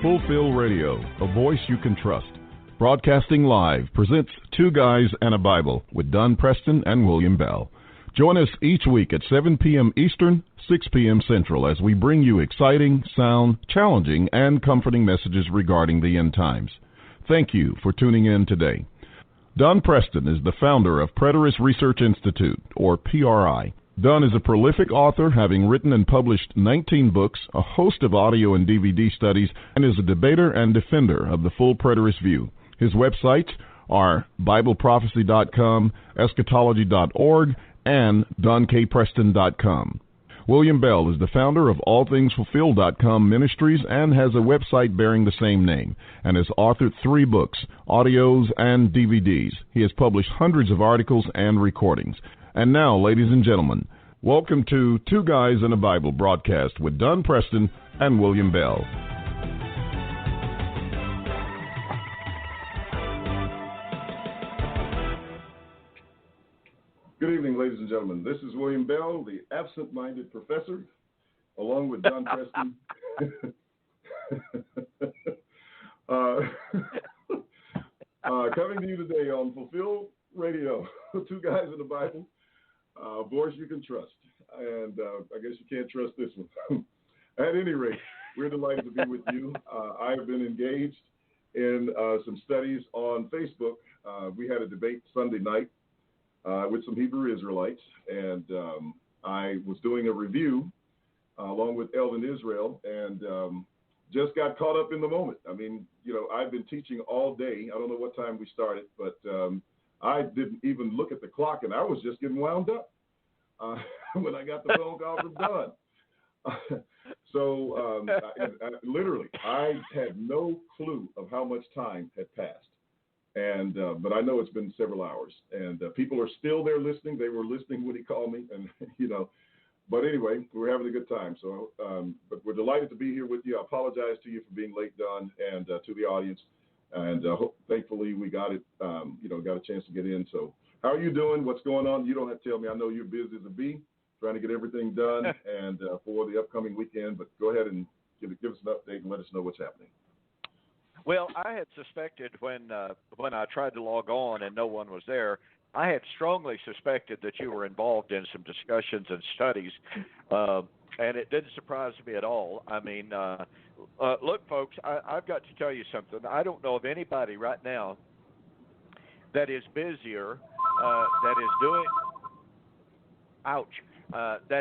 Fulfill Radio, a voice you can trust. Broadcasting live presents Two Guys and a Bible with Don Preston and William Bell. Join us each week at 7 p.m. Eastern, 6 p.m. Central as we bring you exciting, sound, challenging, and comforting messages regarding the end times. Thank you for tuning in today. Don Preston is the founder of Preterist Research Institute, or PRI. Don is a prolific author, having written and published 19 books, a host of audio and DVD studies, and is a debater and defender of the full preterist view. His websites are BibleProphecy.com, Eschatology.org, and DonKPreston.com. William Bell is the founder of AllThingsFulfilled.com Ministries and has a website bearing the same name, and has authored 3 books, audios, and DVDs. He has published hundreds of articles and recordings. And now, ladies and gentlemen, welcome to Two Guys and a Bible broadcast with Don Preston and William Bell. Good evening, ladies and gentlemen. This is William Bell, the absent-minded professor, along with Don Preston. Coming to you today on Fulfill Radio, Two Guys and a Bible. Voice you can trust, and I guess you can't trust this one. At any rate, we're delighted to be with you. I have been engaged in some studies on Facebook. We had a debate Sunday night with some Hebrew Israelites, and I was doing a review along with Elvin Israel, and just got caught up in the moment. I mean, I've been teaching all day. I don't know what time we started, but I didn't even look at the clock, and I was just getting wound up when I got the phone call from Don. Literally, I had no clue of how much time had passed. And but I know it's been several hours, and people are still there listening. They were listening when he called me, and But anyway, we're having a good time. So, but we're delighted to be here with you. I apologize to you for being late, Don, and to the audience. And thankfully, we got it. Got a chance to get in. So, how are you doing? What's going on? You don't have to tell me. I know you're busy as a bee, trying to get everything done and for the upcoming weekend. But go ahead and give us an update and let us know what's happening. Well, I had suspected when I tried to log on and no one was there, I had strongly suspected that you were involved in some discussions and studies, and it didn't surprise me at all. I mean, look, folks, I've got to tell you something. I don't know of anybody right now that is busier, that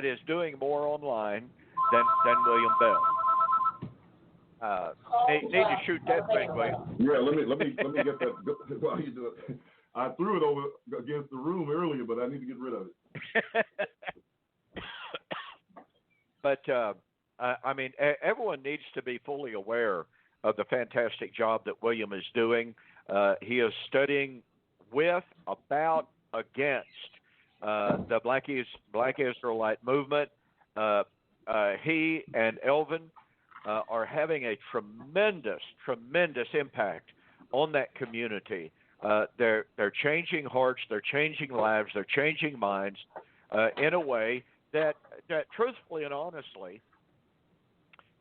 is doing more online than William Bell. Need to shoot that thing, William. Yeah, let me get that while you do it. I threw it over against the room earlier, but I need to get rid of it. But I mean, everyone needs to be fully aware of the fantastic job that William is doing. He is studying with, about, against the Black Israelite movement. He and Elvin are having a tremendous impact on that community. They're changing hearts, they're changing lives, they're changing minds in a way that truthfully and honestly,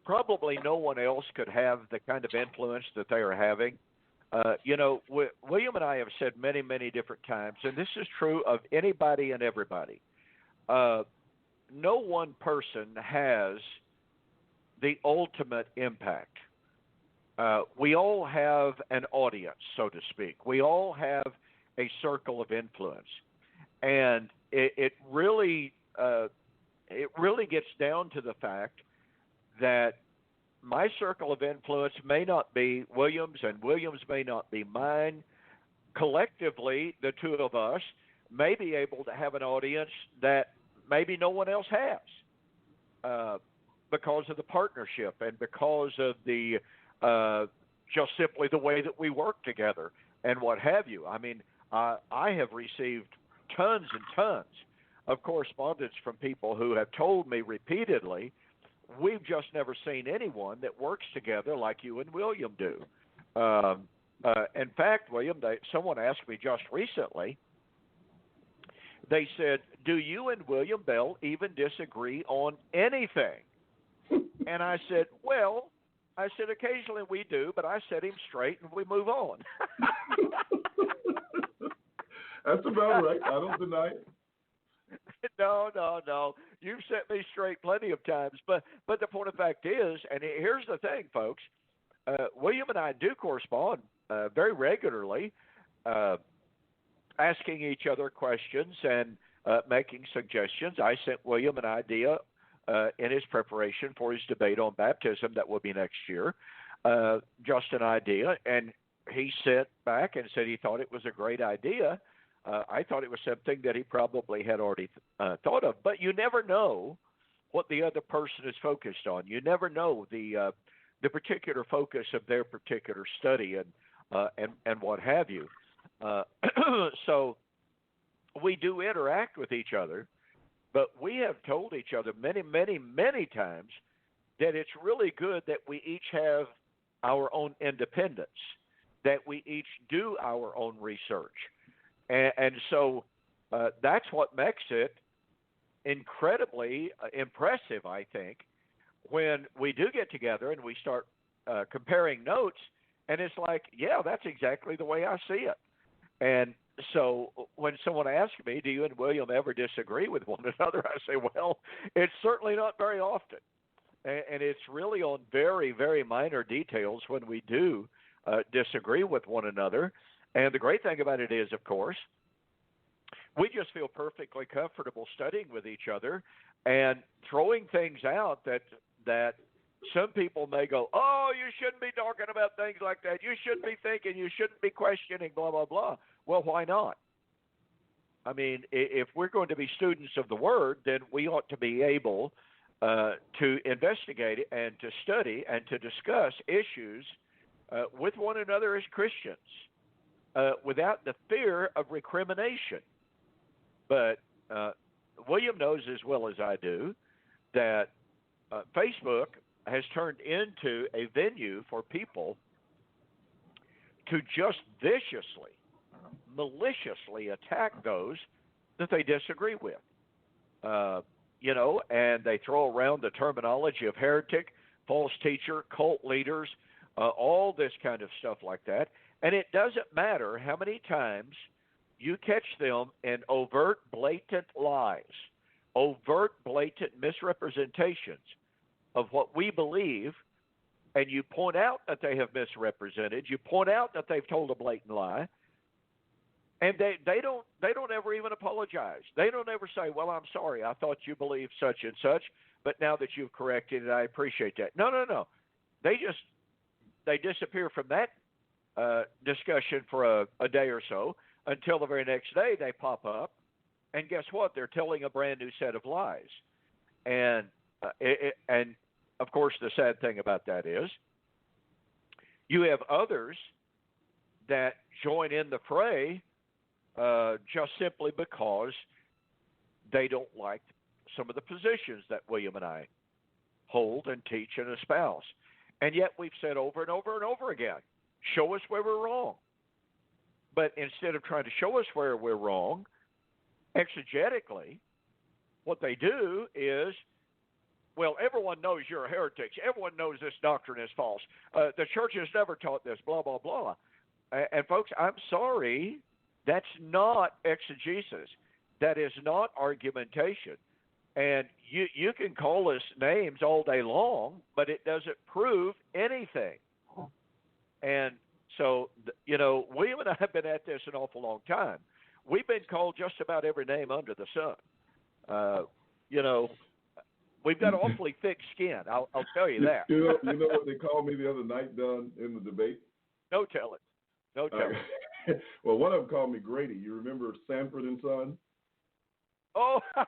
probably no one else could have the kind of influence that they are having. William and I have said many, many different times, and this is true of anybody and everybody. No one person has the ultimate impact. We all have an audience, so to speak. We all have a circle of influence, and it really gets down to the fact that my circle of influence may not be William's, and William's may not be mine. Collectively, the two of us may be able to have an audience that maybe no one else has. Because of the partnership and because of the just simply the way that we work together and what have you. I mean, I have received tons and tons of correspondence from people who have told me repeatedly, we've just never seen anyone that works together like you and William do. In fact, William, someone asked me just recently, they said, do you and William Bell even disagree on anything? And I said, well, I said, occasionally we do, but I set him straight and we move on. That's about right. I don't deny it. No. You've set me straight plenty of times. But the point of fact is, and here's the thing, folks, William and I do correspond very regularly, asking each other questions and making suggestions. I sent William an idea in his preparation for his debate on baptism that will be next year, just an idea, and he sent back and said he thought it was a great idea. I thought it was something that he probably had already thought of, but you never know what the other person is focused on. You never know the particular focus of their particular study and what have you. So we do interact with each other, but we have told each other many, many, many times that it's really good that we each have our own independence, that we each do our own research. And so that's what makes it incredibly impressive, I think, when we do get together and we start comparing notes, and it's like, yeah, that's exactly the way I see it. And so when someone asks me, do you and William ever disagree with one another, I say, well, it's certainly not very often. And it's really on very, very minor details when we do disagree with one another. And the great thing about it is, of course, we just feel perfectly comfortable studying with each other and throwing things out that some people may go, oh, you shouldn't be talking about things like that. You shouldn't be thinking. You shouldn't be questioning, blah, blah, blah. Well, why not? I mean, if we're going to be students of the Word, then we ought to be able to investigate it and to study and to discuss issues with one another as Christians without the fear of recrimination. But William knows as well as I do that Facebook has turned into a venue for people to just viciously, maliciously attack those that they disagree with. And they throw around the terminology of heretic, false teacher, cult leaders, all this kind of stuff like that. And it doesn't matter how many times you catch them in overt, blatant lies, overt, blatant misrepresentations of what we believe, and you point out that they have misrepresented, you point out that they've told a blatant lie, and they don't ever even apologize. They don't ever say, well, I'm sorry, I thought you believed such and such, but now that you've corrected it, I appreciate that. No. They disappear from that discussion for a day or so until the very next day they pop up, and guess what? They're telling a brand new set of lies. And of course, the sad thing about that is you have others that join in the fray just simply because they don't like some of the positions that William and I hold and teach and espouse. And yet we've said over and over and over again, show us where we're wrong. But instead of trying to show us where we're wrong, exegetically, what they do is, well, everyone knows you're a heretic. Everyone knows this doctrine is false. The church has never taught this, blah, blah, blah. And folks, I'm sorry, that's not exegesis. That is not argumentation. And you can call us names all day long, but it doesn't prove anything. And so, William and I have been at this an awful long time. We've been called just about every name under the sun. We've got awfully thick skin. I'll tell you that. You know what they called me the other night, Don, in the debate? No telling. No telling. Well, one of them called me Grady. You remember Sanford and Son? Oh, yeah.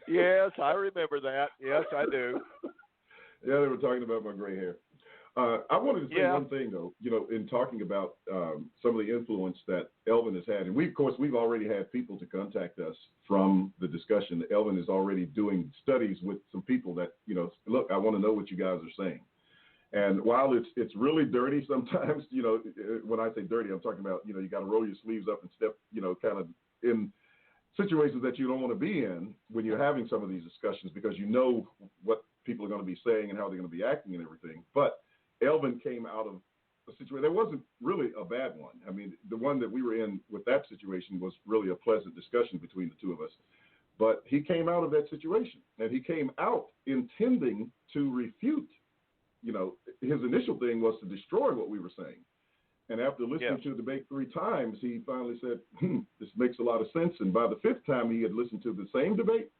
Yes, I remember that. Yes, I do. Yeah, they were talking about my gray hair. I wanted to say one thing, though, in talking about some of the influence that Elvin has had. And we've already had people to contact us from the discussion. Elvin is already doing studies with some people that, look, I want to know what you guys are saying. And while it's really dirty sometimes, when I say dirty, I'm talking about, you got to roll your sleeves up and step, kind of in. situations that you don't want to be in when you're having some of these discussions, because you know what people are going to be saying and how they're going to be acting and everything. But Elvin came out of a situation that wasn't really a bad one. I mean, the one that we were in with that situation was really a pleasant discussion between the two of us. But he came out of that situation, and he came out intending to refute. You know, his initial thing was to destroy what we were saying. And after listening to the debate 3 times, he finally said, this makes a lot of sense. And by the 5th time he had listened to the same debate,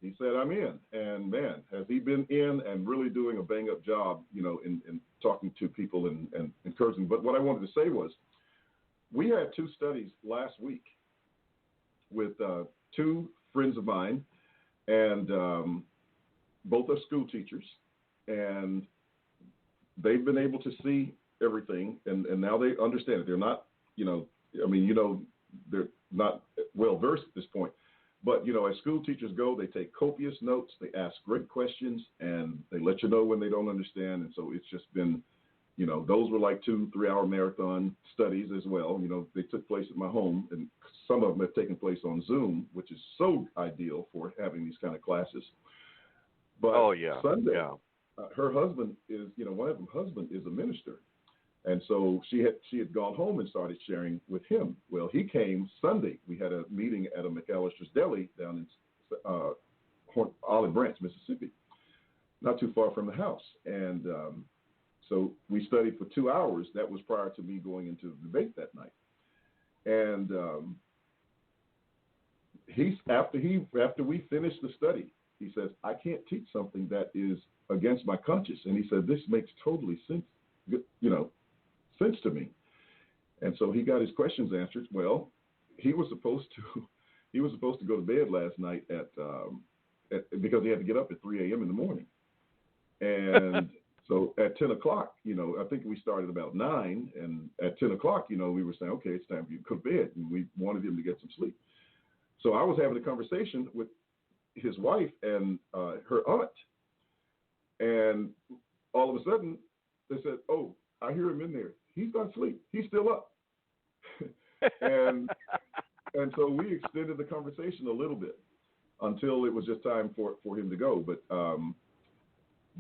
he said, I'm in. And, man, has he been in and really doing a bang-up job, you know, in talking to people and encouraging. But what I wanted to say was, we had 2 studies last week with 2 friends of mine, and both are school teachers, and they've been able to see everything, and now they understand it. They're not, you know, I mean, you know, they're not well versed at this point, but, you know, as school teachers go, they take copious notes, they ask great questions, and they let you know when they don't understand. And so it's just been, you know, those were like 2-3 hour marathon studies as well. You know, they took place at my home, and some of them have taken place on Zoom, which is so ideal for having these kind of classes. But Sunday, her husband is, you know, one of them husband is a minister. And so she had gone home and started sharing with him. Well, he came Sunday. We had a meeting at a McAllister's Deli down in Olive Branch, Mississippi, not too far from the house. And so we studied for 2 hours. That was prior to me going into the debate that night. And after we finished the study, he says, I can't teach something that is against my conscience. And he said, this makes totally sense, you know, sense to me. And so he got his questions answered. Well, he was supposed to go to bed last night because he had to get up at 3 a.m. in the morning. And so at 10 o'clock, you know, I think we started about 9, and at 10 o'clock, you know, we were saying, okay, it's time for you to go to bed, and we wanted him to get some sleep. So I was having a conversation with his wife and her aunt, and all of a sudden they said, oh, I hear him in there. He's not asleep. He's still up. and so we extended the conversation a little bit until it was just time for him to go. But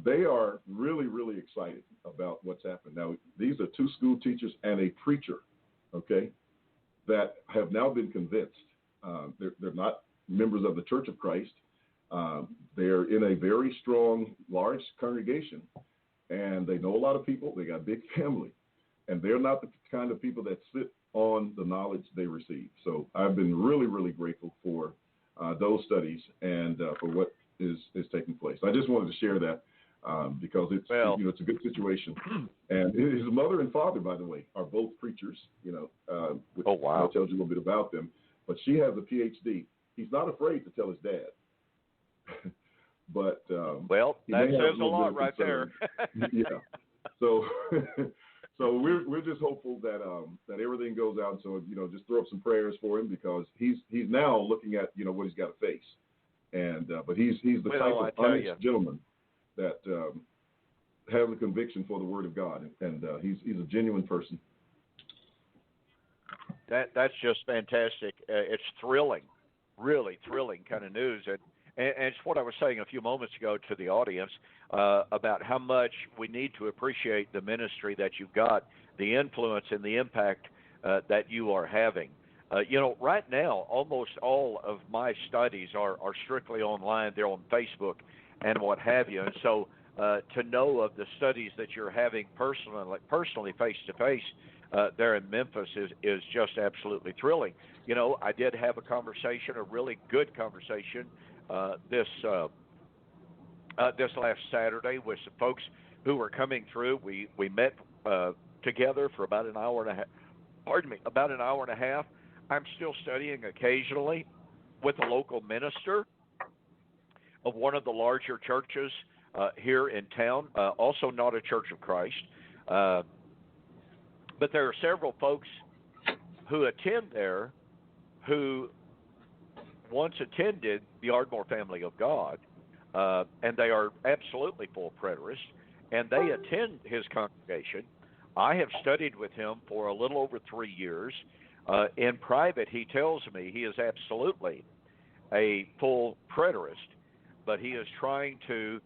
they are really, really excited about what's happened. Now, these are 2 school teachers and a preacher, okay, that have now been convinced. They're not members of the Church of Christ. They're in a very strong, large congregation, and they know a lot of people. They got a big family, and they're not the kind of people that sit on the knowledge they receive. So I've been really, really grateful for those studies and for what is taking place. I just wanted to share that because it's you know, it's a good situation. And his mother and father, by the way, are both preachers. You know, which tells you a little bit about them. But she has a PhD. He's not afraid to tell his dad. But that says a lot right there. Yeah. So we're just hopeful that that everything goes out. So, you know, just throw up some prayers for him, because he's now looking at, you know, what he's got to face. And but he's the type of honest gentleman that has a conviction for the Word of God, and he's a genuine person. That's just fantastic. It's thrilling, really thrilling kind of news. And it's what I was saying a few moments ago to the audience about how much we need to appreciate the ministry that you've got, the influence and the impact that you are having. You know, right now, almost all of my studies are strictly online. They're on Facebook and what have you. And so to know of the studies that you're having personally face-to-face there in Memphis is just absolutely thrilling. You know, I did have a conversation, a really good conversation, this last Saturday with some folks who were coming through. We met together for about an hour and a half. About an hour and a half. I'm still studying occasionally with a local minister of one of the larger churches here in town, also not a Church of Christ. But there are several folks who attend there who once attended the Ardmore Family of God, and they are absolutely full preterists, and they attend his congregation. I have studied with him for a little over 3 years. In private, he tells me he is absolutely a full preterist, but he is trying to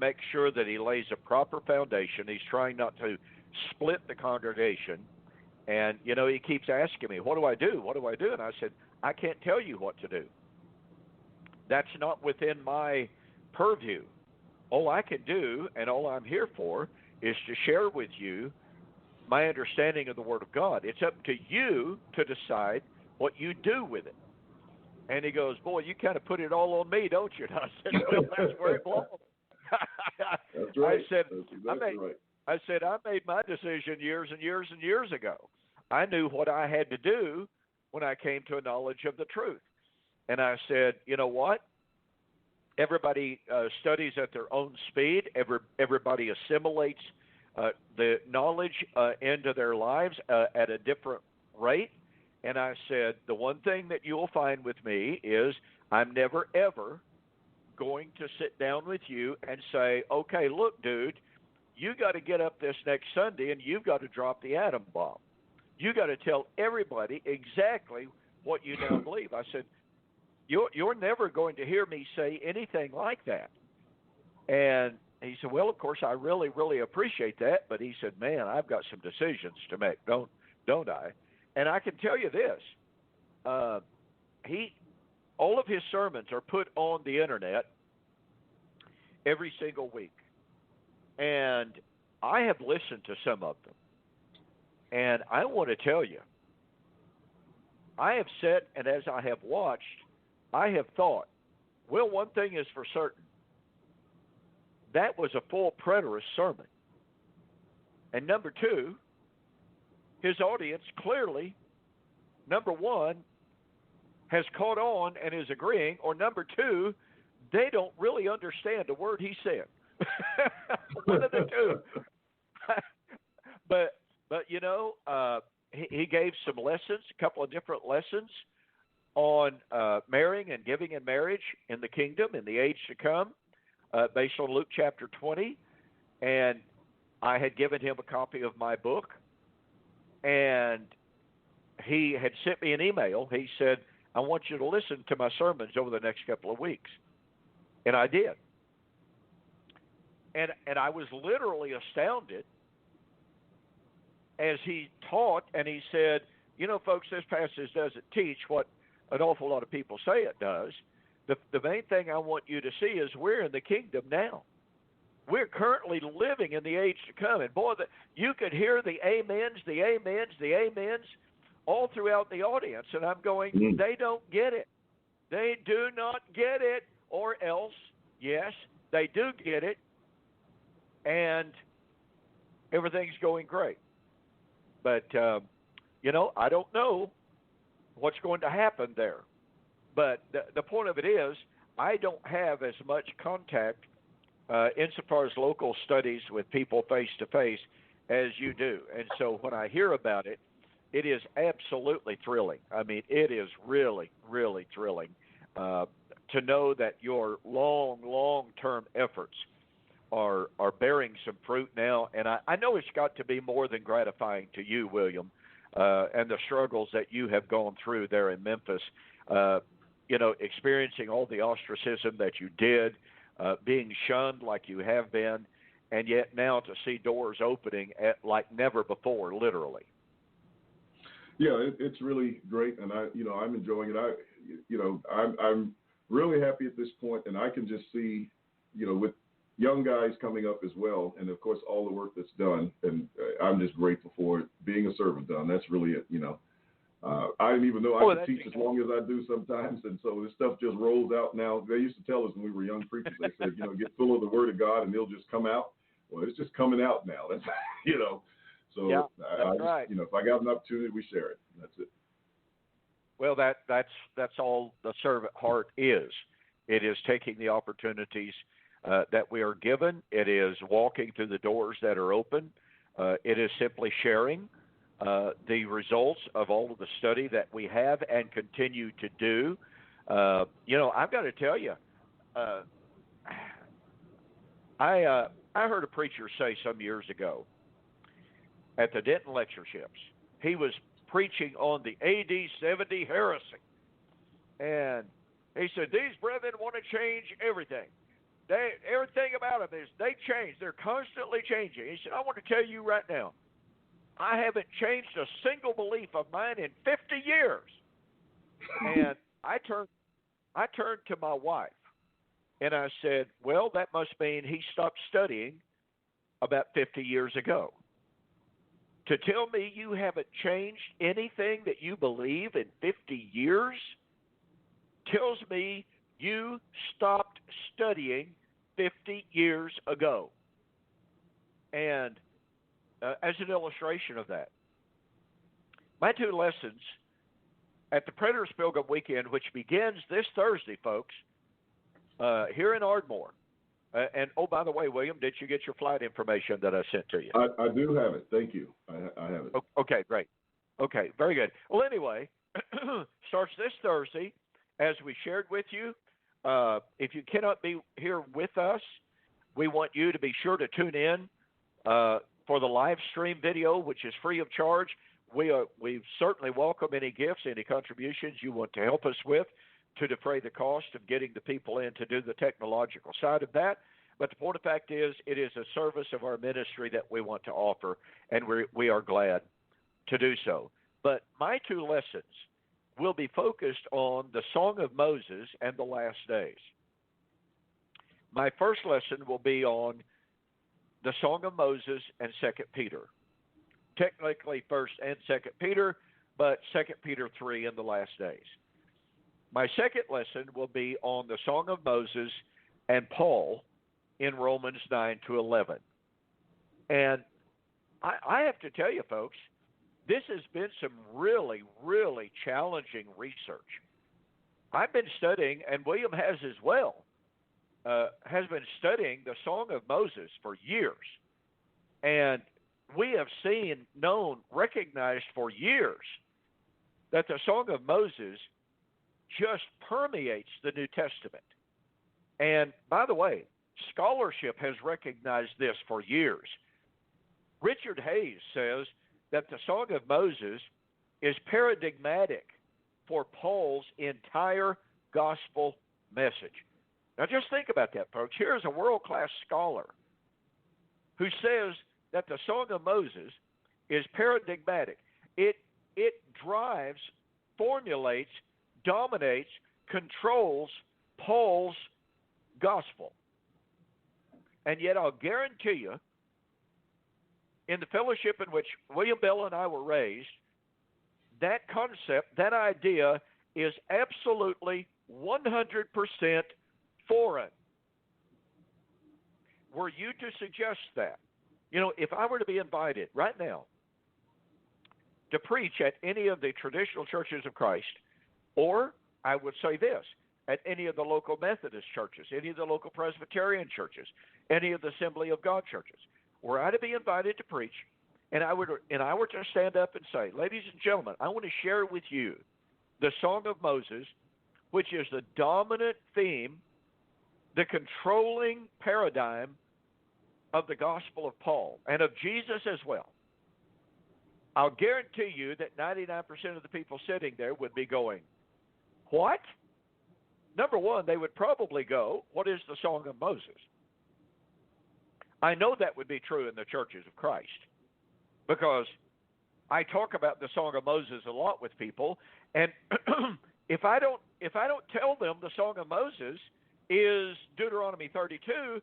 make sure that he lays a proper foundation. He's trying not to split the congregation. And, he keeps asking me, what do I do? What do I do? And I said, I can't tell you what to do. That's not within my purview. All I can do and all I'm here for is to share with you my understanding of the Word of God. It's up to you to decide what you do with it. And he goes, boy, you kind of put it all on me, don't you? And I said, well, that's where it belongs. That's right. I said, I made my decision years and years and years ago. I knew what I had to do when I came to a knowledge of the truth. And I said, you know what? Everybody studies at their own speed. Everybody assimilates the knowledge into their lives at a different rate. And I said, the one thing that you'll find with me is I'm never, ever going to sit down with you and say, okay, look, dude, you got to get up this next Sunday and you've got to drop the atom bomb. You got to tell everybody exactly what you now believe. I said, you're never going to hear me say anything like that. And he said, well, of course, I really, really appreciate that. But he said, man, I've got some decisions to make, don't I? And I can tell you this, all of his sermons are put on the internet every single week. And I have listened to some of them. And I want to tell you, I have sat and as I have watched, I have thought, well, one thing is for certain. That was a full preterist sermon. And number two, his audience clearly, number one, has caught on and is agreeing, or number two, they don't really understand a word he said. One of the two. But he gave some lessons, a couple of different lessons on marrying and giving in marriage in the kingdom in the age to come, based on Luke chapter 20. And I had given him a copy of my book. And he had sent me an email. He said, I want you to listen to my sermons over the next couple of weeks. And I did. And I was literally astounded as he taught, and he said, folks, this passage doesn't teach what an awful lot of people say it does. The main thing I want you to see is we're in the kingdom now. We're currently living in the age to come. And boy, you could hear the amens, the amens, the amens all throughout the audience. And I'm going, they don't get it. They do not get it. Or else, yes, they do get it. And everything's going great. But, I don't know what's going to happen there. But the point of it is, I don't have as much contact insofar as local studies with people face-to-face as you do. And so when I hear about it, it is absolutely thrilling. I mean, it is really, really thrilling to know that your long-term efforts are bearing some fruit now. And I know it's got to be more than gratifying to you, William, and the struggles that you have gone through there in Memphis, experiencing all the ostracism that you did, being shunned like you have been, and yet now to see doors opening like never before, literally. Yeah, it's really great, and I'm enjoying it. I'm really happy at this point, and I can just see, with young guys coming up as well, and of course all the work that's done, and I'm just grateful for it being a servant done. That's really it. I didn't even know I could teach as long as I do sometimes, and so this stuff just rolls out now. They used to tell us when we were young preachers, they said, get full of the Word of God and it'll just come out. Well, it's just coming out now. That's So yeah, that's right. If I got an opportunity, we share it. That's it. Well, that's all the servant heart is. It is taking the opportunities that we are given. It is walking through the doors that are open. It is simply sharing the results of all of the study that we have and continue to do. I've got to tell you, I heard a preacher say some years ago at the Denton lectureships, he was preaching on the AD 70 heresy. And he said, these brethren want to change everything. Everything about them is they change. They're constantly changing. He said, I want to tell you right now, I haven't changed a single belief of mine in 50 years. And I turned to my wife, and I said, well, that must mean he stopped studying about 50 years ago. To tell me you haven't changed anything that you believe in 50 years tells me you stopped studying 50 years ago. And as an illustration of that, my 2 lessons at the Predators Pilgrim Weekend, which begins this Thursday, folks, here in Ardmore. And, oh, by the way, William, did you get your flight information that I sent to you? I do have it. Thank you. I have it. Okay, great. Okay, very good. Well, anyway, starts this Thursday, as we shared with you. If you cannot be here with us, we want you to be sure to tune in for the live stream video, which is free of charge. We certainly welcome any gifts, any contributions you want to help us with to defray the cost of getting the people in to do the technological side of that. But the point of fact is, it is a service of our ministry that we want to offer, and we are glad to do so. But my 2 lessons will be focused on the Song of Moses and the last days. My first lesson will be on the Song of Moses and 2 Peter. Technically 1st and 2 Peter, but 2 Peter 3 in the last days. My second lesson will be on the Song of Moses and Paul in Romans 9 to 11. And I have to tell you, folks, this has been some really, really challenging research. I've been studying, and William has as well, has been studying the Song of Moses for years. And we have seen, known, recognized for years that the Song of Moses just permeates the New Testament. And by the way, scholarship has recognized this for years. Richard Hayes says that the Song of Moses is paradigmatic for Paul's entire gospel message. Now just think about that, folks. Here's a world-class scholar who says that the Song of Moses is paradigmatic. It drives, formulates, dominates, controls Paul's gospel. And yet I'll guarantee you, in the fellowship in which William Bell and I were raised, that concept, that idea is absolutely 100% foreign. Were you to suggest that? You know, if I were to be invited right now to preach at any of the traditional churches of Christ, or I would say this, at any of the local Methodist churches, any of the local Presbyterian churches, any of the Assembly of God churches, were I to be invited to preach, and I were to stand up and say, ladies and gentlemen, I want to share with you the Song of Moses, which is the dominant theme, the controlling paradigm of the gospel of Paul and of Jesus as well. I'll guarantee you that 99% of the people sitting there would be going, what? Number one, they would probably go, what is the Song of Moses? I know that would be true in the churches of Christ because I talk about the Song of Moses a lot with people, and if I don't tell them the Song of Moses is Deuteronomy 32,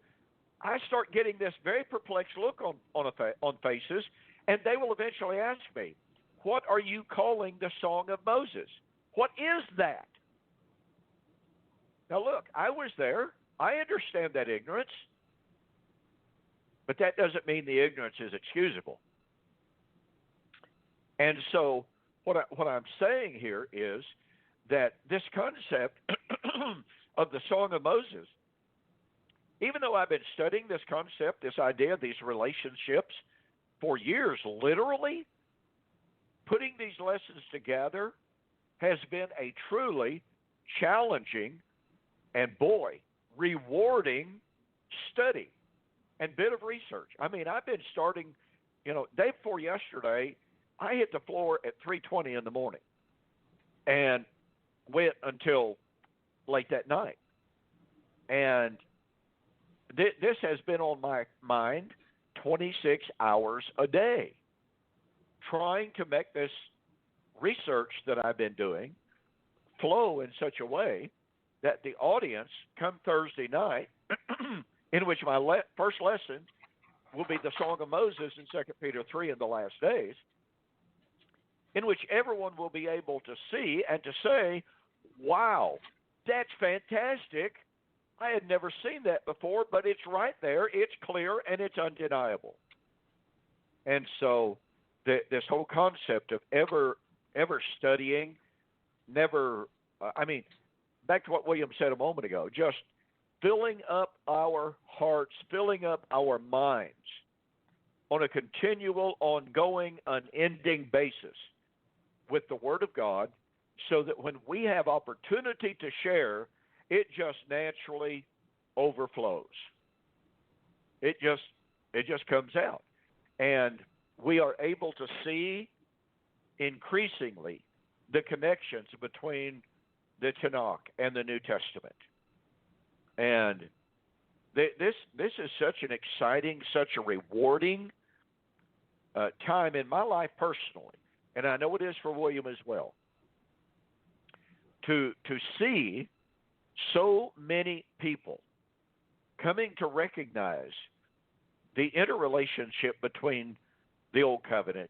I start getting this very perplexed look on faces, and they will eventually ask me, what are you calling the Song of Moses? What is that? Now look, I was there. I understand that ignorance. But that doesn't mean the ignorance is excusable. And so what I'm saying here is that this concept of the Song of Moses, even though I've been studying this concept, this idea, these relationships for years, literally, putting these lessons together has been a truly challenging and, boy, rewarding study and bit of research. I mean, I've been starting, day before yesterday, I hit the floor at 3:20 in the morning and went until late that night. And this has been on my mind 26 hours a day, trying to make this research that I've been doing flow in such a way that the audience come Thursday night, in which my first lesson will be the Song of Moses in 2 Peter 3 in the last days, in which everyone will be able to see and to say, wow, that's fantastic. I had never seen that before, but it's right there. It's clear, and it's undeniable. And so this whole concept of ever studying, never, back to what William said a moment ago, just filling up our hearts, filling up our minds on a continual, ongoing, unending basis with the Word of God, so that when we have opportunity to share, it just naturally overflows. It just comes out. And we are able to see increasingly the connections between the Tanakh and the New Testament. And this is such an exciting, such a rewarding time in my life personally, and I know it is for William as well, to see so many people coming to recognize the interrelationship between the Old Covenant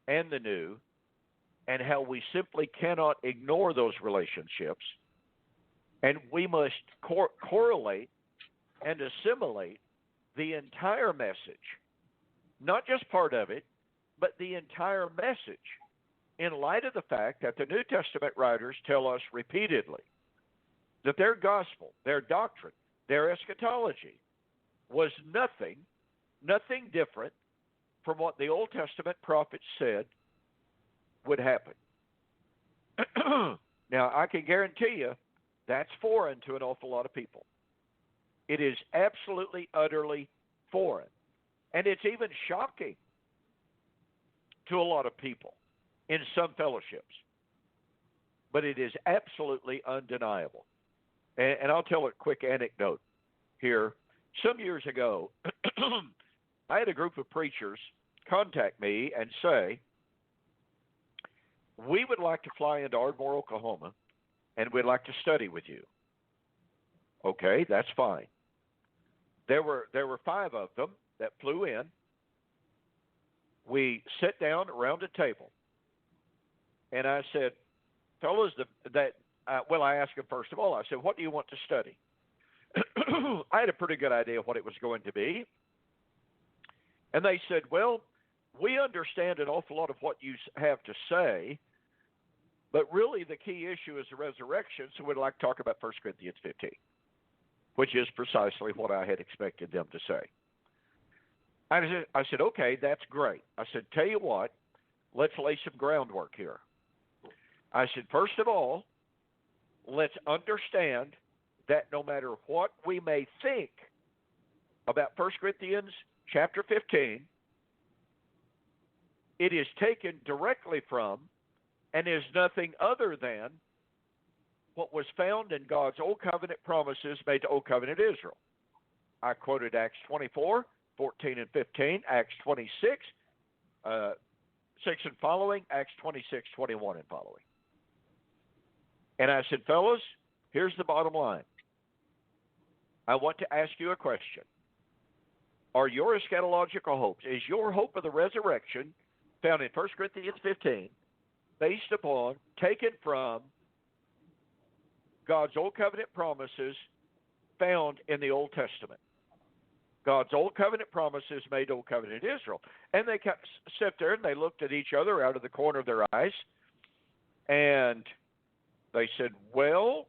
and the New, and how we simply cannot ignore those relationships, and we must correlate and assimilate the entire message, not just part of it, but the entire message, in light of the fact that the New Testament writers tell us repeatedly that their gospel, their doctrine, their eschatology was nothing different from what the Old Testament prophets said would happen. Now, I can guarantee you that's foreign to an awful lot of people. It is absolutely, utterly foreign. And it's even shocking to a lot of people in some fellowships. But it is absolutely undeniable. And I'll tell a quick anecdote here. Some years ago, I had a group of preachers contact me and say, we would like to fly into Ardmore, Oklahoma, and we'd like to study with you. Okay, that's fine. There were 5 of them that flew in. We sat down around a table, and I said, fellas, I asked them first of all, I said, what do you want to study? I had a pretty good idea of what it was going to be. And they said, well, we understand an awful lot of what you have to say, but really the key issue is the resurrection, so we'd like to talk about 1 Corinthians 15, which is precisely what I had expected them to say. I said, okay, that's great. I said, tell you what, let's lay some groundwork here. I said, first of all, let's understand that no matter what we may think about 1 Corinthians chapter 15, it is taken directly from and is nothing other than what was found in God's Old Covenant promises made to Old Covenant Israel. I quoted Acts 24, 14 and 15, Acts 26, 6 and following, Acts 26, 21 and following. And I said, fellas, here's the bottom line. I want to ask you a question. Are your eschatological hopes, is your hope of the resurrection found in 1 Corinthians 15 based upon, taken from God's Old Covenant promises found in the Old Testament? God's Old Covenant promises made Old Covenant Israel. And they sat there and they looked at each other out of the corner of their eyes, and they said, well,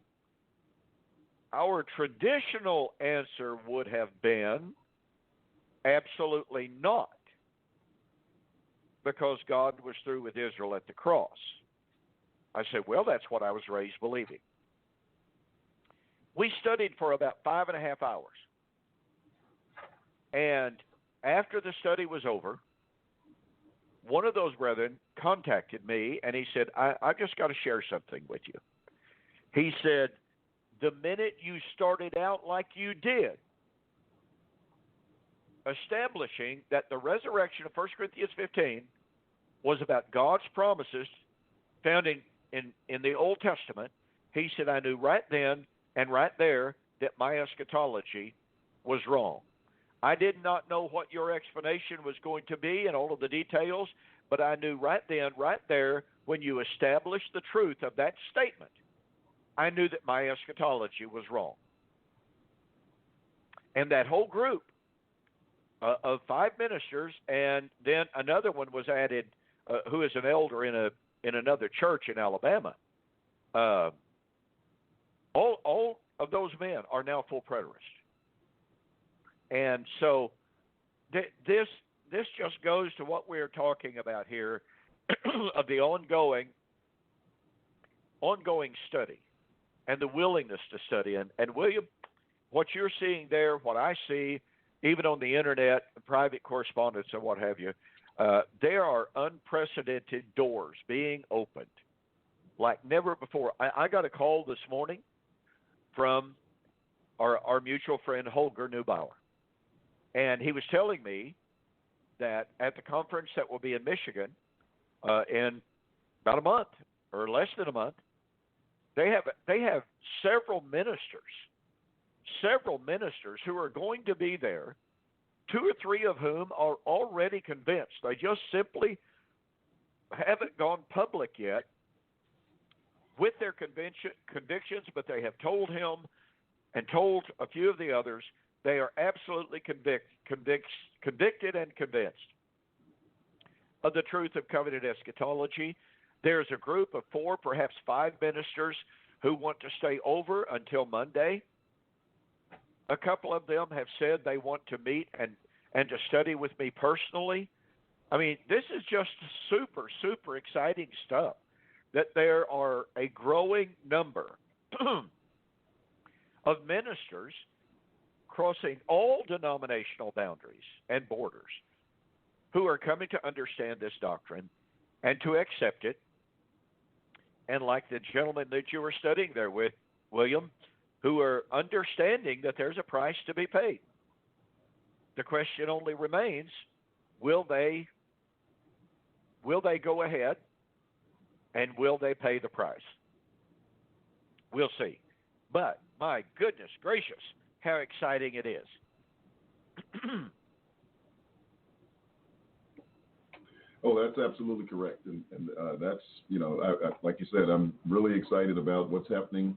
our traditional answer would have been absolutely not, because God was through with Israel at the cross. I said, well, that's what I was raised believing. We studied for about 5.5 hours. And after the study was over, one of those brethren contacted me, and he said, I've just got to share something with you. He said, the minute you started out like you did, establishing that the resurrection of 1 Corinthians 15 was about God's promises found in the Old Testament, he said, I knew right then and right there that my eschatology was wrong. I did not know what your explanation was going to be and all of the details, but I knew right then, right there, when you established the truth of that statement, I knew that my eschatology was wrong. And that whole group of 5 ministers, and then another one was added, who is an elder in another church in Alabama. All of those men are now full preterists. And so this just goes to what we're talking about here of the ongoing study and the willingness to study. And William, what you're seeing there, what I see, even on the internet, private correspondence and what have you, there are unprecedented doors being opened like never before. I got a call this morning from our mutual friend Holger Neubauer. And he was telling me that at the conference that will be in Michigan in about a month or less than a month, they have several ministers who are going to be there, 2 or 3 of whom are already convinced. They just simply haven't gone public yet with their convictions, but they have told him and told a few of the others they are absolutely convicted and convinced of the truth of covenant eschatology. There's a group of 4, perhaps 5 ministers who want to stay over until Monday. A couple of them have said they want to meet and to study with me personally. I mean, this is just super, super exciting stuff, that there are a growing number of ministers crossing all denominational boundaries and borders who are coming to understand this doctrine and to accept it. And like the gentleman that you were studying there with, William, who are understanding that there's a price to be paid. The question only remains, will they go ahead and will they pay the price? We'll see. But my goodness gracious, how exciting it is. Oh, that's absolutely correct. And that's, I, like you said, I'm really excited about what's happening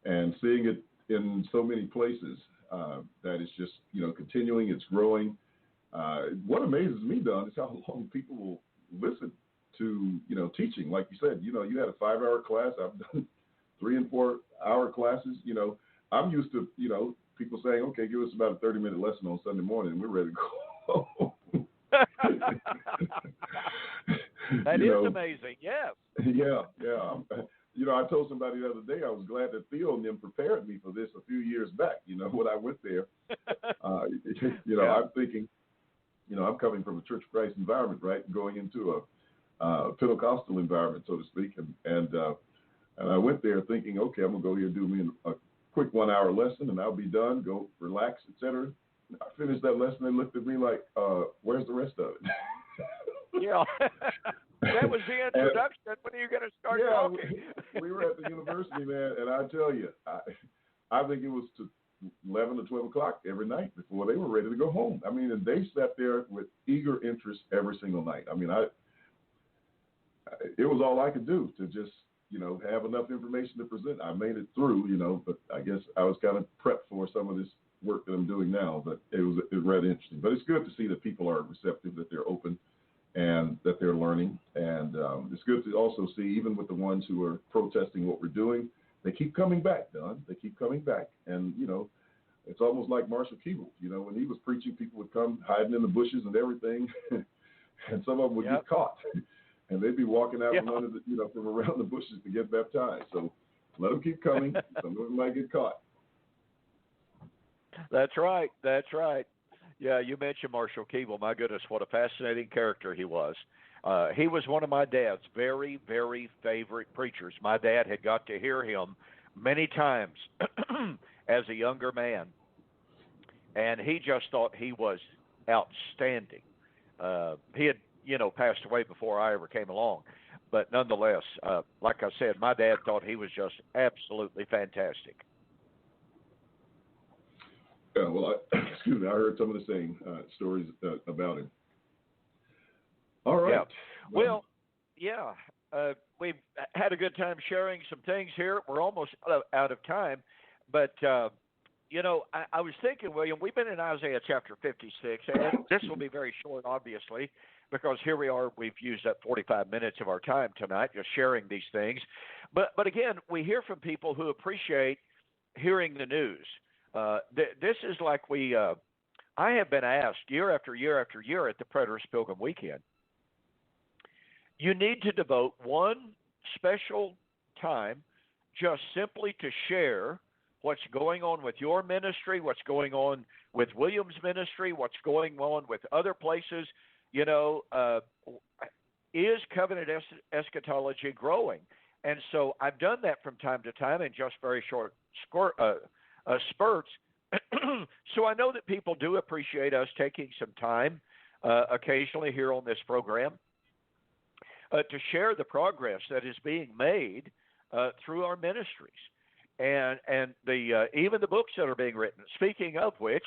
and seeing it in so many places. That is just, continuing, it's growing. What amazes me, Don, is how long people will listen to, teaching. Like you said, you had a 5-hour class. I've done 3 and 4 hour classes. I'm used to, people saying, okay, give us about a 30-minute lesson on Sunday morning and we're ready to go home. That is amazing, yes. Yeah. I told somebody the other day I was glad that Theo and them prepared me for this a few years back, when I went there. I'm thinking, I'm coming from a Church of Christ environment, right, going into a Pentecostal environment, so to speak. And I went there thinking, okay, I'm going to go here and do me a quick 1-hour lesson and I'll be done, go relax, etc. I finished that lesson. They looked at me like, where's the rest of it? Yeah. That was the introduction. When are you going to start talking? We were at the university, man, and I tell you, I think it was to 11 or 12 o'clock every night before they were ready to go home. I mean, and they sat there with eager interest every single night. I mean, it was all I could do to just, have enough information to present. I made it through, but I guess I was kind of prepped for some of this work that I'm doing now, but it was rather interesting. But it's good to see that people are receptive, that they're open, and that they're learning. And it's good to also see, even with the ones who are protesting what we're doing, they keep coming back, Don. They keep coming back. And, it's almost like Marshall Keeble. When he was preaching, people would come hiding in the bushes and everything, and some of them would get caught. And they'd be walking out from under from around the bushes to get baptized. So let them keep coming. Some of them might get caught. That's right. Yeah, you mentioned Marshall Keeble. My goodness, what a fascinating character he was. He was one of my dad's very, very favorite preachers. My dad had got to hear him many times as a younger man, and he just thought he was outstanding. He had, passed away before I ever came along, but nonetheless, like I said, my dad thought he was just absolutely fantastic. Yeah, well, excuse me, I heard some of the same stories about him. All right. Yeah. Well, yeah, we've had a good time sharing some things here. We're almost out of time, but I was thinking, William, we've been in Isaiah chapter 56, and this will be very short, obviously, because here we are. We've used up 45 minutes of our time tonight just sharing these things. But again, we hear from people who appreciate hearing the news. This is like I have been asked year after year after year at the Preterist Pilgrim Weekend. You need to devote one special time just simply to share what's going on with your ministry, what's going on with William's ministry, what's going on with other places. Is covenant eschatology growing? And so I've done that from time to time in just very short spurts. So I know that people do appreciate us taking some time occasionally here on this program to share the progress that is being made through our ministries and the even the books that are being written. Speaking of which,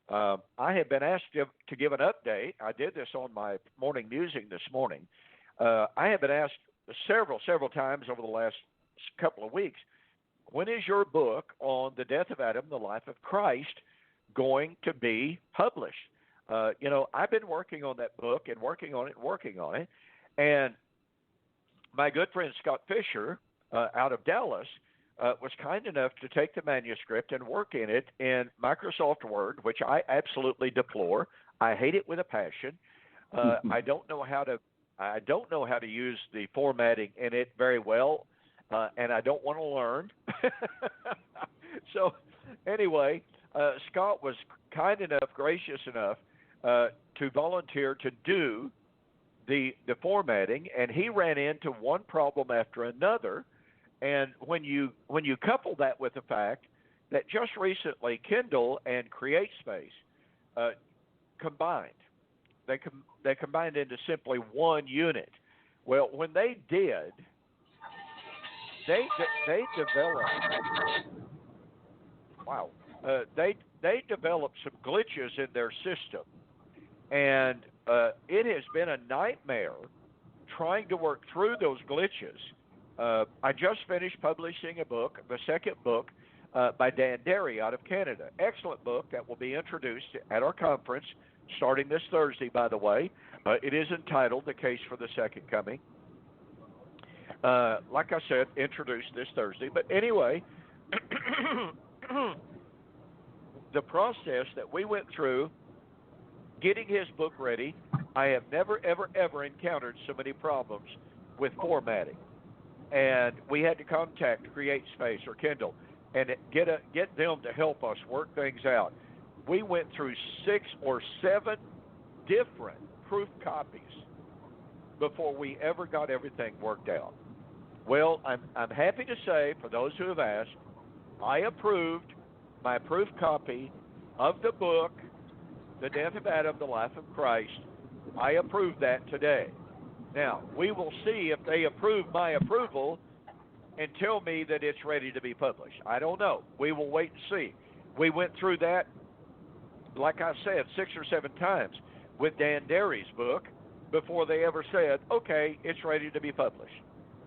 I have been asked to give an update. I did this on my morning musing this morning. I have been asked several times over the last couple of weeks, when is your book on the death of Adam, the life of Christ, going to be published? I've been working on that book and working on it. And my good friend Scott Fisher out of Dallas was kind enough to take the manuscript and work in it in Microsoft Word, which I absolutely deplore. I hate it with a passion. I don't know how to use the formatting in it very well, and I don't want to learn. So anyway, Scott was kind enough, gracious enough to volunteer to do the formatting, and he ran into one problem after another. And when you couple that with the fact that just recently Kindle and CreateSpace combined, they combined into simply one unit. Well, when they did, they developed they developed some glitches in their system, and it has been a nightmare trying to work through those glitches. I just finished publishing a book, the second book, by Dan Derry out of Canada. Excellent book that will be introduced at our conference starting this Thursday, by the way. It is entitled The Case for the Second Coming. Like I said, introduced this Thursday. But anyway, the process that we went through getting his book ready, I have never, ever, ever encountered so many problems with formatting. And we had to contact CreateSpace or Kindle and get them to help us work things out. We went through 6 or 7 different proof copies before we ever got everything worked out. Well, I'm happy to say, for those who have asked, I approved my proof copy of the book, The Death of Adam, the Life of Christ. I approved that today. Now, we will see if they approve my approval and tell me that it's ready to be published. I don't know. We will wait and see. We went through that, like I said, 6 or 7 times with Dan Derry's book before they ever said, okay, it's ready to be published.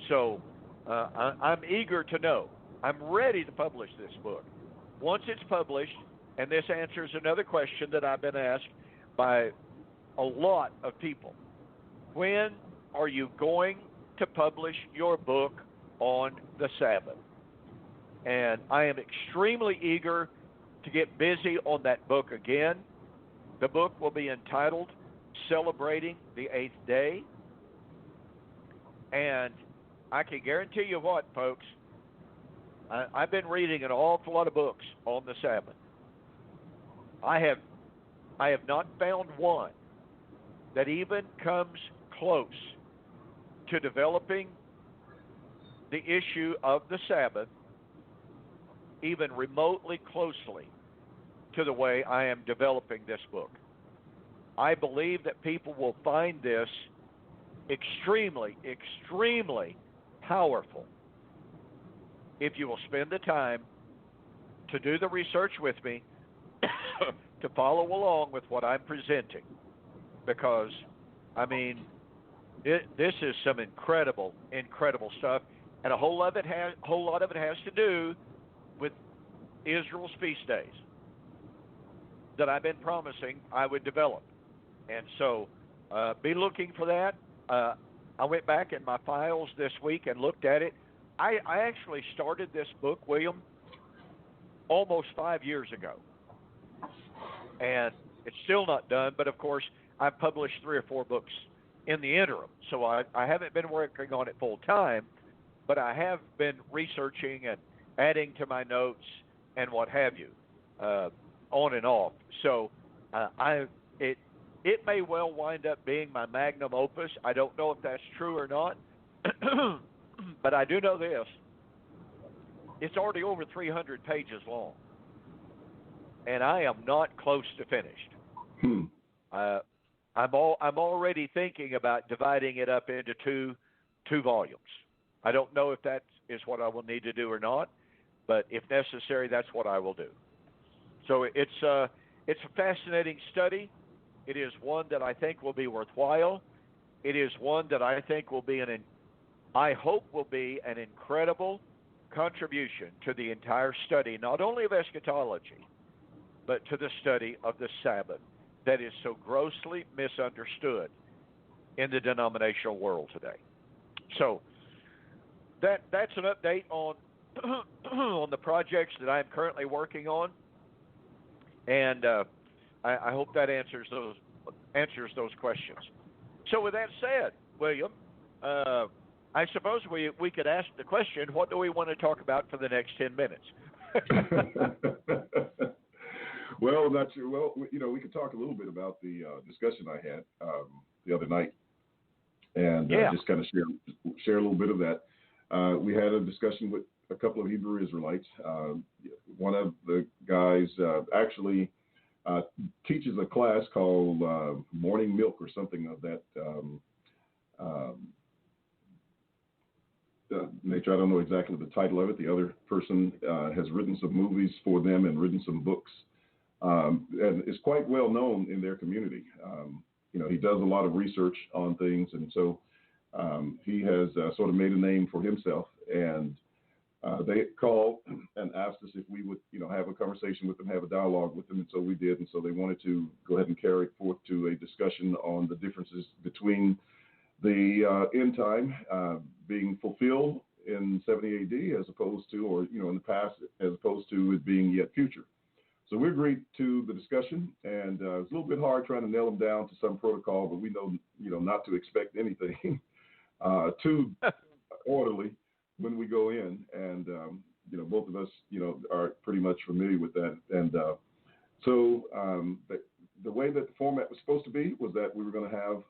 So I'm eager to know. I'm ready to publish this book. Once it's published, and this answers another question that I've been asked by a lot of people. When are you going to publish your book on the Sabbath? And I am extremely eager to get busy on that book again. The book will be entitled Celebrating the Eighth Day. And I can guarantee you what, folks, I've been reading an awful lot of books on the Sabbath. I have I have not found one that even comes close to developing the issue of the Sabbath even remotely closely to the way I am developing this book. I believe that people will find this extremely, extremely powerful if you will spend the time to do the research with me, to follow along with what I'm presenting. Because, I mean, this is some incredible, incredible stuff, and a whole lot of it has to do with Israel's feast days that I've been promising I would develop. And so, be looking for that. I went back in my files this week and looked at it. I actually started this book, William, almost 5 years ago. And it's still not done, but of course, I've published 3 or 4 books in the interim. So I haven't been working on it full time, but I have been researching and adding to my notes and what have you, on and off. So it may well wind up being my magnum opus. I don't know if that's true or not, but I do know this. It's already over 300 pages long, and I am not close to finished. I'm already thinking about dividing it up into two volumes. I don't know if that is what I will need to do or not, but if necessary, that's what I will do. So it's a fascinating study. It is one that I think will be worthwhile. It is one that I think will be I hope will be an incredible contribution to the entire study, not only of eschatology, but to the study of the Sabbath that is so grossly misunderstood in the denominational world today. So that's an update on on the projects that I'm currently working on, and I hope that answers those questions. So with that said, William, I suppose we could ask the question: what do we want to talk about for the next 10 minutes? Well, not sure. Well, we could talk a little bit about the discussion I had the other night, and just kind of share a little bit of that. We had a discussion with a couple of Hebrew Israelites. One of the guys actually teaches a class called Morning Milk or something of that nature. I don't know exactly the title of it. The other person has written some movies for them and written some books, and is quite well known in their community. He does a lot of research on things, and so he has sort of made a name for himself. And they called and asked us if we would, have a conversation with them, have a dialogue with them, and so we did. And so they wanted to go ahead and carry it forth to a discussion on the differences between the end time being fulfilled in 70 AD as opposed to, or in the past, as opposed to it being yet future. So we agreed to the discussion, and it's a little bit hard trying to nail them down to some protocol, but we know, not to expect anything too orderly when we go in, and both of us, are pretty much familiar with that. And so the way that the format was supposed to be was that we were going to have,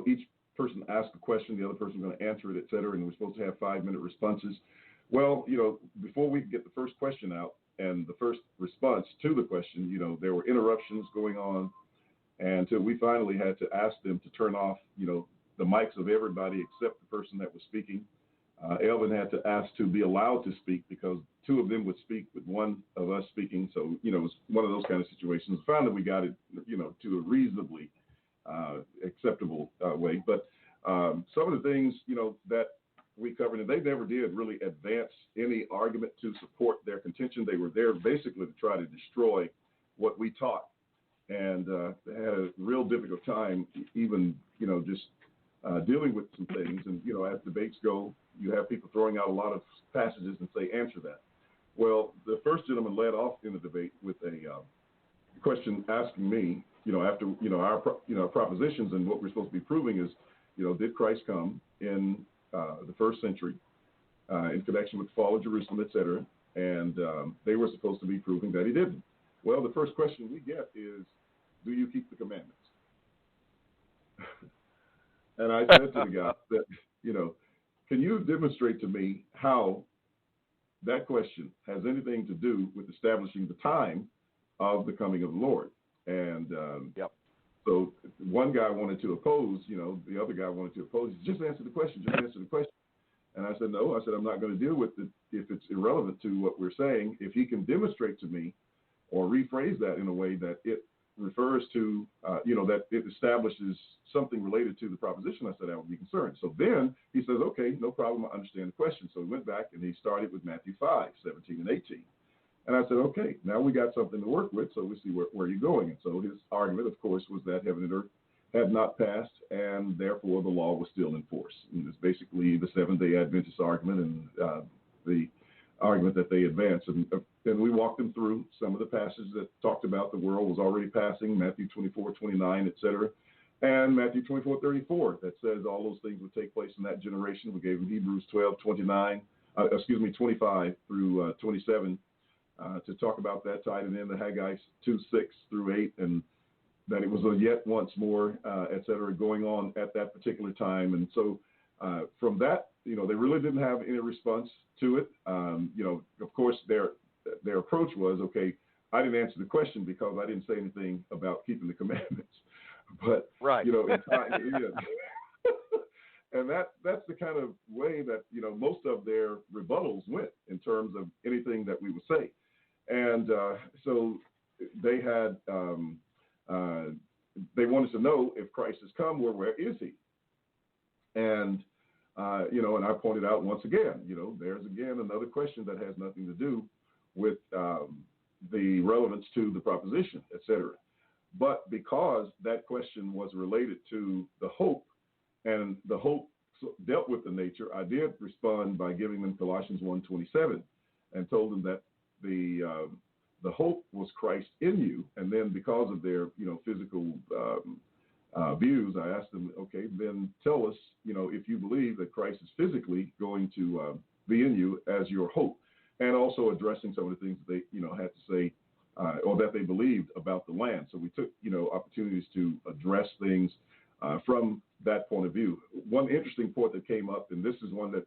each person asked a question, the other person was going to answer it, et cetera, and we're supposed to have 5-minute responses. Well, before we could get the first question out and the first response to the question, there were interruptions going on, and so we finally had to ask them to turn off, the mics of everybody except the person that was speaking. Elvin had to ask to be allowed to speak because 2 of them would speak with one of us speaking. So, it was one of those kind of situations. Finally, we got it, to a reasonably acceptable way. But some of the things, that we covered, and they never did really advance any argument to support their contention. They were there basically to try to destroy what we taught. And they had a real difficult time even, just dealing with some things. And, as debates go, you have people throwing out a lot of passages and say, answer that. Well, the first gentleman led off in the debate with a question asking me, after, our propositions and what we're supposed to be proving is, did Christ come in the first century in connection with the fall of Jerusalem, et cetera? And they were supposed to be proving that he didn't. Well, the first question we get is, do you keep the commandments? And I said to the guy that, can you demonstrate to me how that question has anything to do with establishing the time of the coming of the Lord? And so one guy wanted to oppose, the other guy wanted to oppose. Just answer the question, And I said, no, I'm not going to deal with it if it's irrelevant to what we're saying. If he can demonstrate to me or rephrase that in a way that it refers to, that it establishes something related to the proposition, I said I would be concerned. So then he says, okay, no problem, I understand the question. So he went back and he started with Matthew 5, 17 and 18. And I said, okay, now we got something to work with, so we see where you're going. And so his argument, of course, was that heaven and earth had not passed, and therefore the law was still in force. And it's basically the Seventh-day Adventist argument and the argument that they advanced. And we walked them through some of the passages that talked about the world was already passing, Matthew 24, 29, et cetera, and Matthew 24, 34, that says all those things would take place in that generation. We gave them Hebrews 12, 25 through 27 to talk about that, tied in the Haggai 2, 6 through 8, and that it was a yet once more, et cetera, going on at that particular time. And so from that, they really didn't have any response to it. Of course, their approach was, okay, I didn't answer the question because I didn't say anything about keeping the commandments. But, right. And that's the kind of way that, most of their rebuttals went in terms of anything that we would say. And so they had, they wanted to know if Christ has come, where is he? And, and I pointed out once again, there's again another question that has nothing to do with the relevance to the proposition, et cetera. But because that question was related to the hope, and the hope dealt with the nature, I did respond by giving them Colossians 1:27 and told them that the hope was Christ in you. And then because of their, physical views, I asked them, okay, then tell us, if you believe that Christ is physically going to be in you as your hope, and also addressing some of the things that they, had to say or that they believed about the land. So we took, opportunities to address things from that point of view. One interesting point that came up, and this is one that,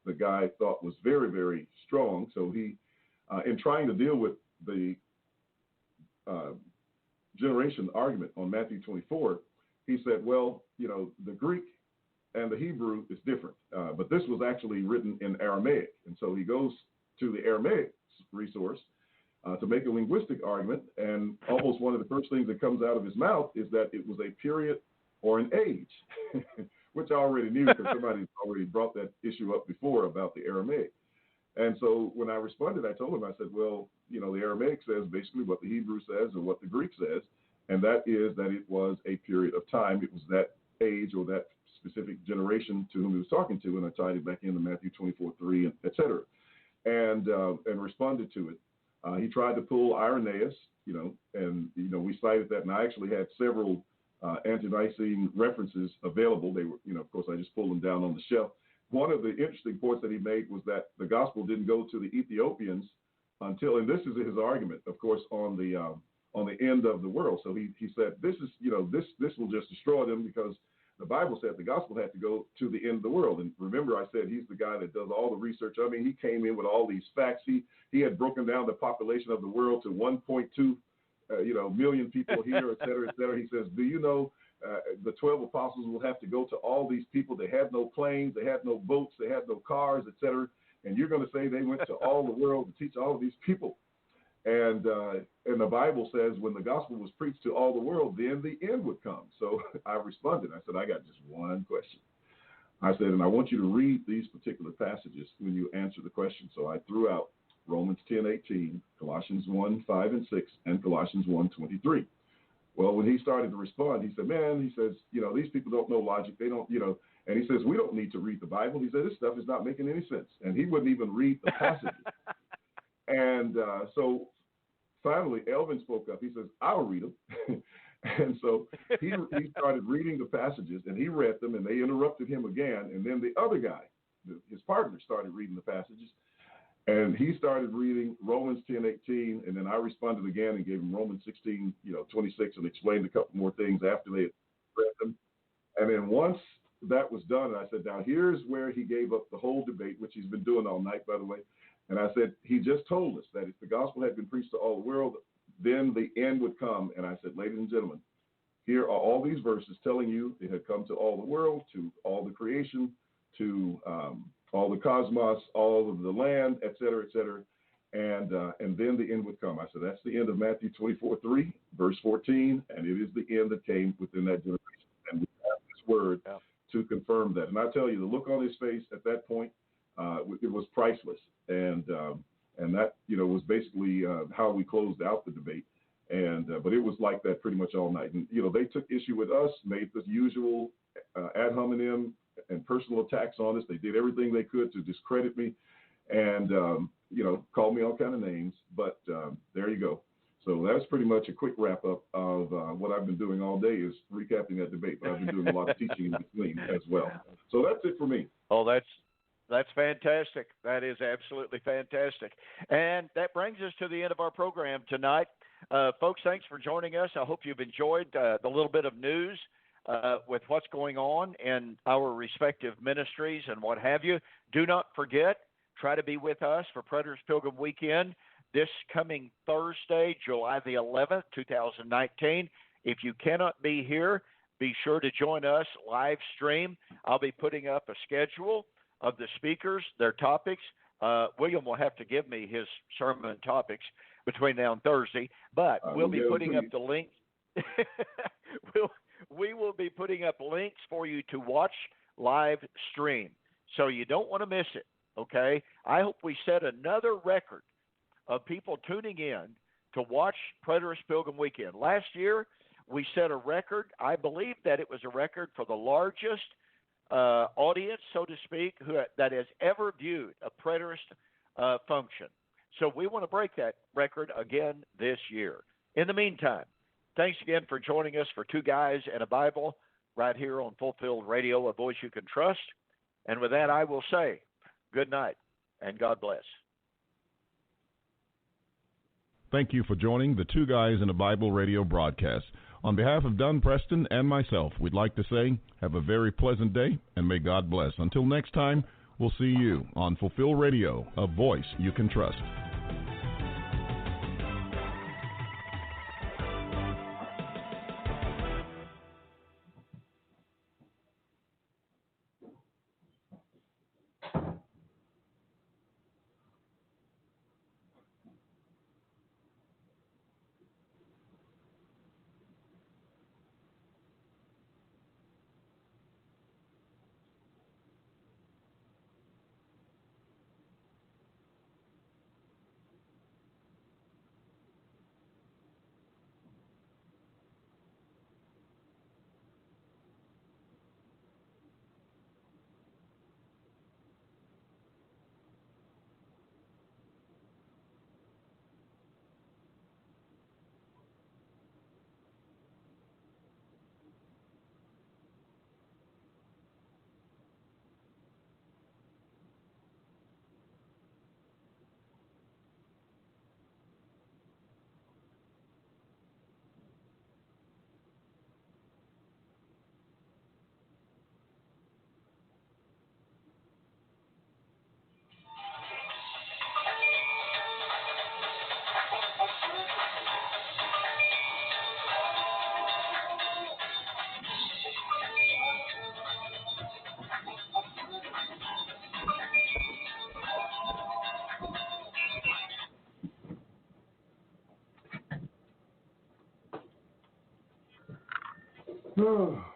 the guy thought was very, very strong. So he, in trying to deal with the generation argument on Matthew 24, he said, well, the Greek and the Hebrew is different, but this was actually written in Aramaic. And so he goes to the Aramaic resource to make a linguistic argument, and almost one of the first things that comes out of his mouth is that it was a period or an age, which I already knew because somebody already brought that issue up before about the Aramaic. And so when I responded, I told him, I said, well, the Aramaic says basically what the Hebrew says or what the Greek says, and that is that it was a period of time. It was that age or that specific generation to whom he was talking to, and I tied it back into Matthew 24:3, et cetera, and responded to it. He tried to pull Irenaeus, and we cited that, and I actually had several ante-Nicene references available. They were, of course, I just pulled them down on the shelf. One of the interesting points that he made was that the gospel didn't go to the Ethiopians until, and this is his argument, of course, on the end of the world. So he said, this is, this will just destroy them because the Bible said the gospel had to go to the end of the world. And remember, I said he's the guy that does all the research. I mean, he came in with all these facts. He had broken down the population of the world to 1.2 million people here, et cetera, et cetera. He says, do you know the 12 apostles will have to go to all these people? They had no planes, they had no boats, they had no cars, et cetera. And you're going to say they went to all the world to teach all of these people. And the Bible says when the gospel was preached to all the world, then the end would come. So I responded. I said, I got just one question. I said, and I want you to read these particular passages when you answer the question. So I threw out Romans 10:18, Colossians 1:5 and 6, and Colossians 1:23. Well, when he started to respond, he said, man, he says, these people don't know logic. They don't, and he says, we don't need to read the Bible. He said, this stuff is not making any sense. And he wouldn't even read the passages. And so finally, Elvin spoke up. He says, I'll read them. And so he started reading the passages, and he read them, and they interrupted him again. And then the other guy, his partner, started reading the passages. And he started reading Romans 10:18, and then I responded again and gave him Romans 16:26, and explained a couple more things after they had read them. And then once that was done, I said, now here's where he gave up the whole debate, which he's been doing all night, by the way. And I said, he just told us that if the gospel had been preached to all the world, then the end would come. And I said, ladies and gentlemen, here are all these verses telling you it had come to all the world, to all the creation, to all the cosmos, all of the land, et cetera, and then the end would come. I said, that's the end of Matthew 24:3, verse 14, and it is the end that came within that generation. And we have this word to confirm that. And I tell you, the look on his face at that point, it was priceless. And that, was basically how we closed out the debate. But it was like that pretty much all night. And, they took issue with us, made the usual ad hominem and personal attacks on us. They did everything they could to discredit me and, called me all kind of names. But there you go. So that's pretty much a quick wrap up of what I've been doing all day is recapping that debate. But I've been doing a lot of teaching in between as well. So that's it for me. Oh, that's fantastic. That is absolutely fantastic. And that brings us to the end of our program tonight. Folks, thanks for joining us. I hope you've enjoyed the little bit of news with what's going on in our respective ministries and what have you. Do not forget, try to be with us for Preterist Pilgrim Weekend this coming Thursday, July the 11th, 2019. If you cannot be here, be sure to join us live stream. I'll be putting up a schedule of the speakers, their topics. William will have to give me his sermon topics between now and Thursday, but we'll be putting up the links. We will be putting up links for you to watch live stream, so you don't want to miss it, okay? I hope we set another record of people tuning in to watch Preterist Pilgrim Weekend. Last year, we set a record. I believe that it was a record for the largest audience, so to speak, that has ever viewed a Preterist function. So we want to break that record again this year. In the meantime, thanks again for joining us for Two Guys and a Bible right here on Fulfilled Radio, a voice you can trust. And with that, I will say good night and God bless. Thank you for joining the Two Guys and a Bible radio broadcast. On behalf of Dunn Preston and myself, we'd like to say have a very pleasant day and may God bless. Until next time, we'll see you on Fulfill Radio, a voice you can trust. Oh.